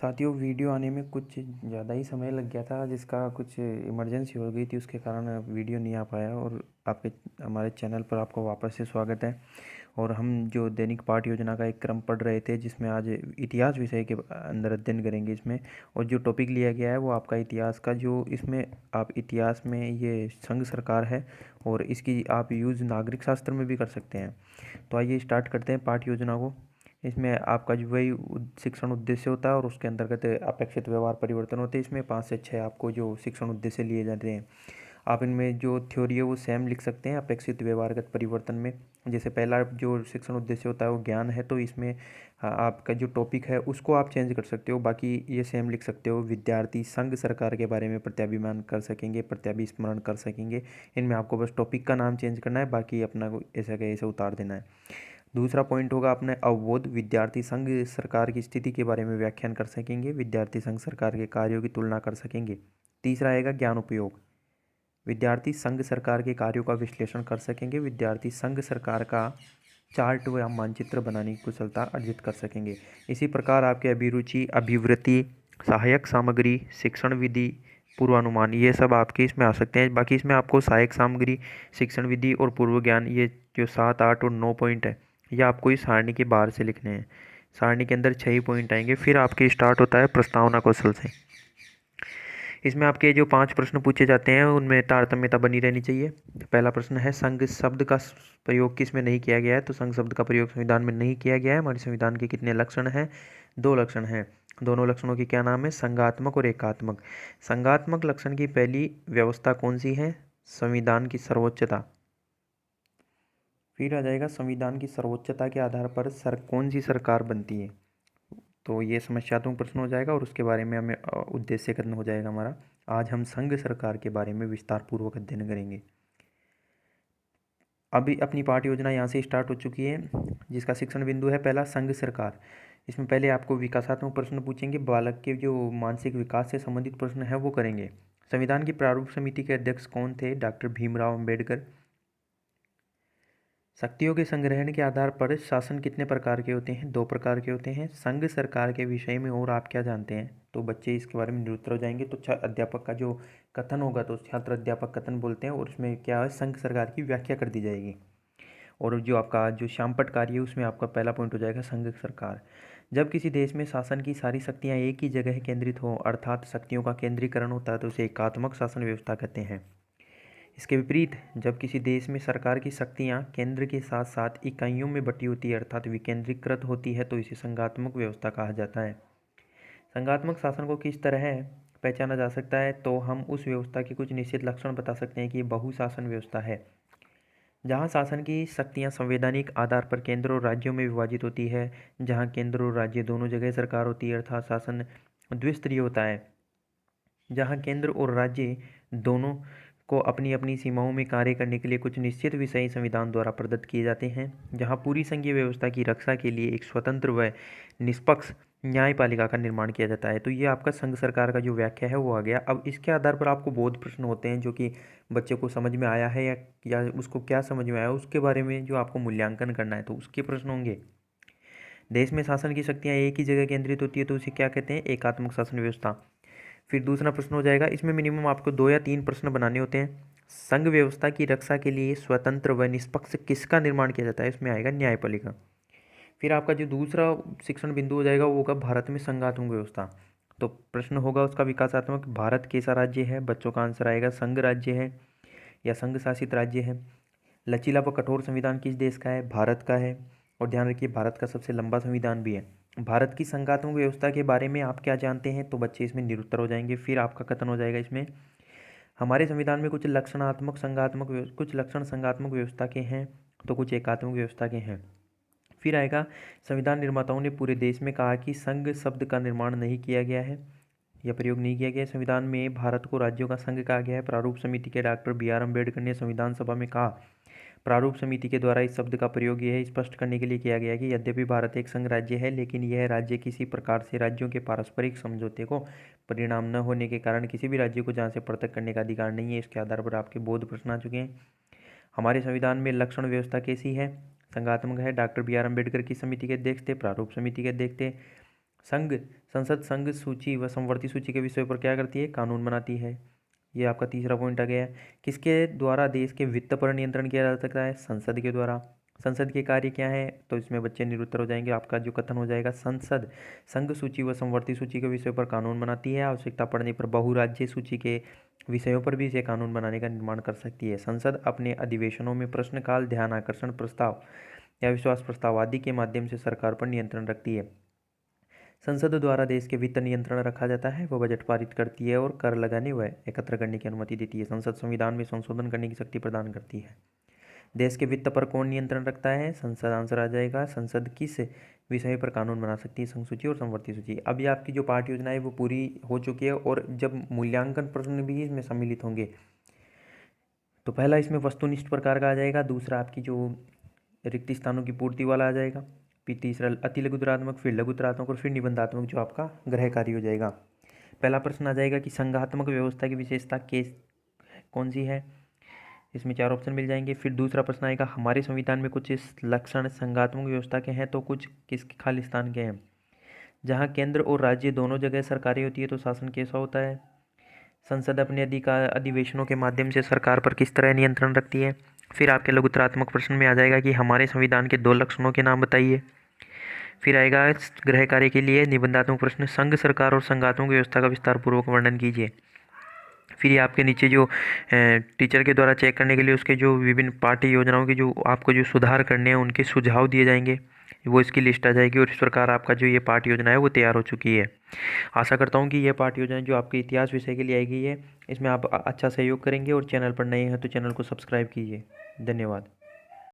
साथियों, वीडियो आने में कुछ ज़्यादा ही समय लग गया था, जिसका कुछ इमरजेंसी हो गई थी। उसके कारण वीडियो नहीं आ पाया। और आपके हमारे चैनल पर आपका वापस से स्वागत है। और हम जो दैनिक पाठ योजना का एक क्रम पढ़ रहे थे, जिसमें आज इतिहास विषय के अंदर अध्ययन करेंगे इसमें। और जो टॉपिक लिया गया है वो आपका इतिहास का, जो इसमें आप इतिहास में ये संघ सरकार है और इसकी आप यूज़ नागरिक शास्त्र में भी कर सकते हैं। तो आइए स्टार्ट करते हैं पाठ योजना को। इसमें आपका जो वही शिक्षण उद्देश्य होता है और उसके अंतर्गत अपेक्षित व्यवहार परिवर्तन होते हैं। इसमें 5 से 6 आपको जो शिक्षण उद्देश्य लिए जाते हैं, आप इनमें जो थ्योरी है वो सेम लिख सकते हैं अपेक्षित व्यवहारगत परिवर्तन में। जैसे पहला जो शिक्षण उद्देश्य होता है वो ज्ञान है, तो इसमें आपका जो टॉपिक है उसको आप चेंज कर सकते हो, बाकी ये सेम लिख सकते हो। विद्यार्थी संघ सरकार के बारे में प्रत्याभिमान कर सकेंगे, प्रत्याभिस्मरण कर सकेंगे। इनमें आपको बस टॉपिक का नाम चेंज करना है, बाकी अपना को ऐसा का ऐसे उतार देना है। दूसरा पॉइंट होगा अपने अवबोध। विद्यार्थी संघ सरकार की स्थिति के बारे में व्याख्यान कर सकेंगे, विद्यार्थी संघ सरकार के कार्यों की तुलना कर सकेंगे। तीसरा आएगा ज्ञान उपयोग। विद्यार्थी संघ सरकार के कार्यों का विश्लेषण कर सकेंगे, विद्यार्थी संघ सरकार का चार्ट व मानचित्र बनाने की कुशलता अर्जित कर सकेंगे। इसी प्रकार आपके अभिरुचि, अभिवृत्ति, सहायक सामग्री, शिक्षण विधि, पूर्वानुमान, ये सब आपके इसमें आ सकते हैं। बाकी इसमें आपको सहायक सामग्री, शिक्षण विधि और पूर्व ज्ञान, ये जो 7, 8 और 9 पॉइंट है, ये आपको इस सारणी के बाहर से लिखने हैं। सारणी के अंदर 6 ही पॉइंट आएंगे। फिर आपके स्टार्ट होता है प्रस्तावना कौशल से। इसमें आपके जो 5 प्रश्न पूछे जाते हैं उनमें तारतम्यता बनी रहनी चाहिए। पहला प्रश्न है, संघ शब्द का प्रयोग किस में नहीं किया गया है? तो संघ शब्द का प्रयोग संविधान में नहीं किया गया है। हमारे संविधान के कितने लक्षण हैं? 2 लक्षण हैं। दोनों लक्षणों की क्या नाम है? संघात्मक और एकात्मक। संघात्मक लक्षण की पहली व्यवस्था कौन सी है? संविधान की सर्वोच्चता। फिर आ जाएगा संविधान की सर्वोच्चता के आधार पर कौन सी सरकार बनती है। तो ये समस्यात्मक प्रश्न हो जाएगा और उसके बारे में हमें उद्देश्य करना हो जाएगा हमारा। आज हम संघ सरकार के बारे में विस्तार पूर्वक अध्ययन करेंगे। अभी अपनी पाठ योजना यहाँ से स्टार्ट हो चुकी है, जिसका शिक्षण बिंदु है पहला संघ सरकार। इसमें पहले आपको विकासात्मक प्रश्न पूछेंगे, बालक के जो मानसिक विकास से संबंधित प्रश्न है वो करेंगे। संविधान की प्रारूप समिति के अध्यक्ष कौन थे? डॉक्टर भीमराव अंबेडकर। शक्तियों के संग्रहण के आधार पर शासन कितने प्रकार के होते हैं? 2 प्रकार के होते हैं। संघ सरकार के विषय में और आप क्या जानते हैं? तो बच्चे इसके बारे में निरुत्तर हो जाएंगे। तो अध्यापक का जो कथन होगा तो छात्र अध्यापक कथन बोलते हैं, और उसमें क्या है, संघ सरकार की व्याख्या कर दी जाएगी। और जो आपका जो श्यामपट्ट कार्य है उसमें आपका पहला पॉइंट हो जाएगा संघ सरकार। जब किसी देश में शासन की सारी शक्तियाँ एक ही जगह केंद्रित हो, अर्थात शक्तियों का केंद्रीकरण होता है, तो उसे एकात्मक शासन व्यवस्था कहते हैं। इसके विपरीत जब किसी देश में सरकार की शक्तियां केंद्र के साथ साथ इकाइयों में बटी होती है, अर्थात विकेंद्रीकृत होती है, तो इसे संघात्मक व्यवस्था कहा जाता है। संघात्मक शासन को किस तरह पहचाना जा सकता है? तो हम उस व्यवस्था के कुछ निश्चित लक्षण बता सकते हैं कि बहुशासन व्यवस्था है, जहाँ शासन की शक्तियाँ संवैधानिक आधार पर केंद्र और राज्यों में विभाजित होती है, जहाँ केंद्र और राज्य दोनों जगह सरकार होती है, अर्थात शासन द्विस्तरीय होता है, जहाँ केंद्र और राज्य दोनों को अपनी अपनी सीमाओं में कार्य करने के लिए कुछ निश्चित विषय संविधान द्वारा प्रदत्त किए जाते हैं, जहाँ पूरी संघीय व्यवस्था की रक्षा के लिए एक स्वतंत्र व निष्पक्ष न्यायपालिका का निर्माण किया जाता है। तो ये आपका संघ सरकार का जो व्याख्या है वो आ गया। अब इसके आधार पर आपको बोध प्रश्न होते हैं, जो कि बच्चे को समझ में आया है या उसको क्या समझ में आया उसके बारे में जो आपको मूल्यांकन करना है, तो उसके प्रश्न होंगे। देश में शासन की शक्तियाँ एक ही जगह केंद्रित होती है, तो उसे क्या कहते हैं? एकात्मक शासन व्यवस्था। फिर दूसरा प्रश्न हो जाएगा, इसमें मिनिमम आपको 2 या 3 प्रश्न बनाने होते हैं। संघ व्यवस्था की रक्षा के लिए स्वतंत्र व निष्पक्ष किसका निर्माण किया जाता है? इसमें आएगा न्यायपालिका। फिर आपका जो दूसरा शिक्षण बिंदु हो जाएगा वो होगा भारत में संघात्मक व्यवस्था। तो प्रश्न होगा उसका विकासात्मक, भारत कैसा राज्य है? बच्चों का आंसर आएगा संघ राज्य है या संघ शासित राज्य है। लचीला व कठोर संविधान किस देश का है? भारत का है। और ध्यान रखिए भारत का सबसे लंबा संविधान भी है। भारत की संघात्मक व्यवस्था के बारे में आप क्या जानते हैं? तो बच्चे इसमें निरुत्तर हो जाएंगे। फिर आपका कथन हो जाएगा इसमें, हमारे संविधान में कुछ लक्षणात्मक संघात्मक कुछ लक्षण संघात्मक व्यवस्था के हैं तो कुछ एकात्मक व्यवस्था के हैं। फिर आएगा, संविधान निर्माताओं ने पूरे देश में कहा कि संघ शब्द का निर्माण नहीं किया गया है या प्रयोग नहीं किया गया है। संविधान में भारत को राज्यों का संघ कहा गया है। प्रारूप समिति के डॉक्टर BR अम्बेडकर ने संविधान सभा में कहा, प्रारूप समिति के द्वारा इस शब्द का प्रयोग यह स्पष्ट करने के लिए किया गया कि यद्यपि भारत एक संघ राज्य है, लेकिन यह राज्य किसी प्रकार से राज्यों के पारस्परिक समझौते को परिणाम न होने के कारण किसी भी राज्य को जहाँ से पृथक करने का अधिकार नहीं है। इसके आधार पर आपके बोध प्रश्न आ चुके हैं। हमारे संविधान में लक्षण व्यवस्था कैसी है? संघात्मक है। डॉक्टर BR अम्बेडकर की समिति के अध्यक्ष थे, प्रारूप समिति के अध्यक्ष थे। संसद संघ सूची व समवर्ती सूची के विषय पर क्या करती है, कानून बनाती है। ये आपका तीसरा पॉइंट आ गया है। किसके द्वारा देश के वित्त पर नियंत्रण किया जा सकता है, संसद के द्वारा। संसद के कार्य क्या है, तो इसमें बच्चे निरुत्तर हो जाएंगे। आपका जो कथन हो जाएगा, संसद संघ सूची व समवर्ती सूची के विषय पर कानून बनाती है। आवश्यकता पड़ने पर बहुराज्य सूची के विषयों पर भी इसे कानून बनाने का निर्माण कर सकती है। संसद अपने अधिवेशनों में प्रश्नकाल, ध्यान आकर्षण प्रस्ताव या विश्वास प्रस्ताव आदि के माध्यम से सरकार पर नियंत्रण रखती है। संसद द्वारा देश के वित्त नियंत्रण रखा जाता है। वह बजट पारित करती है और कर लगाने व एकत्र करने की अनुमति देती है। संसद संविधान में संशोधन करने की शक्ति प्रदान करती है। देश के वित्त पर कौन नियंत्रण रखता है, संसद। आंसर आ जाएगा, संसद किस विषय पर कानून बना सकती है, संघ सूची और समवर्ती सूची। अभी आपकी जो पाठ योजना है वो पूरी हो चुकी है और जब मूल्यांकन प्रश्न भी इसमें सम्मिलित होंगे तो पहला इसमें वस्तुनिष्ठ प्रकार का आ जाएगा, दूसरा आपकी जो रिक्त स्थानों की पूर्ति वाला आ जाएगा, फिर तीसरा अति लघुतरात्मक, फिर लघुतरात्मक और फिर निबंधात्मक जो आपका गृह कार्य हो जाएगा। पहला प्रश्न आ जाएगा कि संघात्मक व्यवस्था की विशेषता कौन सी है, इसमें 4 ऑप्शन मिल जाएंगे। फिर दूसरा प्रश्न आएगा, हमारे संविधान में कुछ इस लक्षण संघात्मक व्यवस्था के हैं तो कुछ किसके खालिस्तान के हैं। जहाँ केंद्र और राज्य दोनों जगह सरकारें होती है तो शासन कैसा होता है। संसद अपने अधिवेशनों के माध्यम से सरकार पर किस तरह नियंत्रण रखती है। फिर आपके लघुतरात्मक प्रश्न में आ जाएगा कि हमारे संविधान के 2 लक्षणों के नाम बताइए। फिर आएगा गृह कार्य के लिए निबंधात्मक प्रश्न, संघ सरकार और संघात्मक व्यवस्था का विस्तार पूर्वक वर्णन कीजिए। फिर ये आपके नीचे जो टीचर के द्वारा चेक करने के लिए उसके जो विभिन्न पाठ्य योजनाओं के जो आपको जो सुधार करने हैं उनके सुझाव दिए जाएंगे, वो इसकी लिस्ट आ जाएगी। और इस प्रकार आपका जो ये पाठ्य योजना है वो तैयार हो चुकी है। आशा करता हूँ कि ये पाठ्य योजना जो आपके इतिहास विषय के लिए आई गई है इसमें आप अच्छा सहयोग करेंगे। और चैनल पर नए हैं तो चैनल को सब्सक्राइब कीजिए। धन्यवाद।